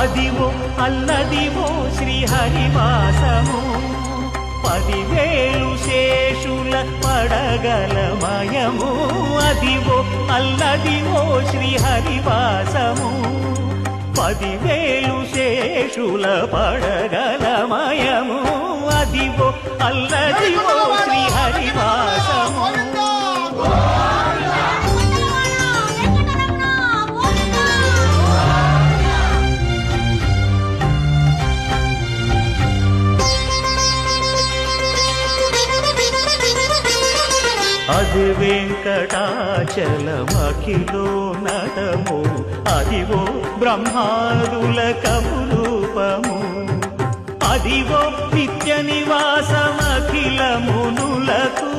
అదివో అల్లదివో శ్రీహరివాసము 10,000 శేషుల పడగలమయము అదివో అల్లదివో శ్రీహరివాసము 10,000 శేషుల పడగలమయము అదివో అల్లదివో శ్రీహరివాసము అది వెంకటాచలమఖిలో నటము అదివో బ్రహ్మాదుల కపురూపము అదివో నిత్య నివాసమఖిల మునులకు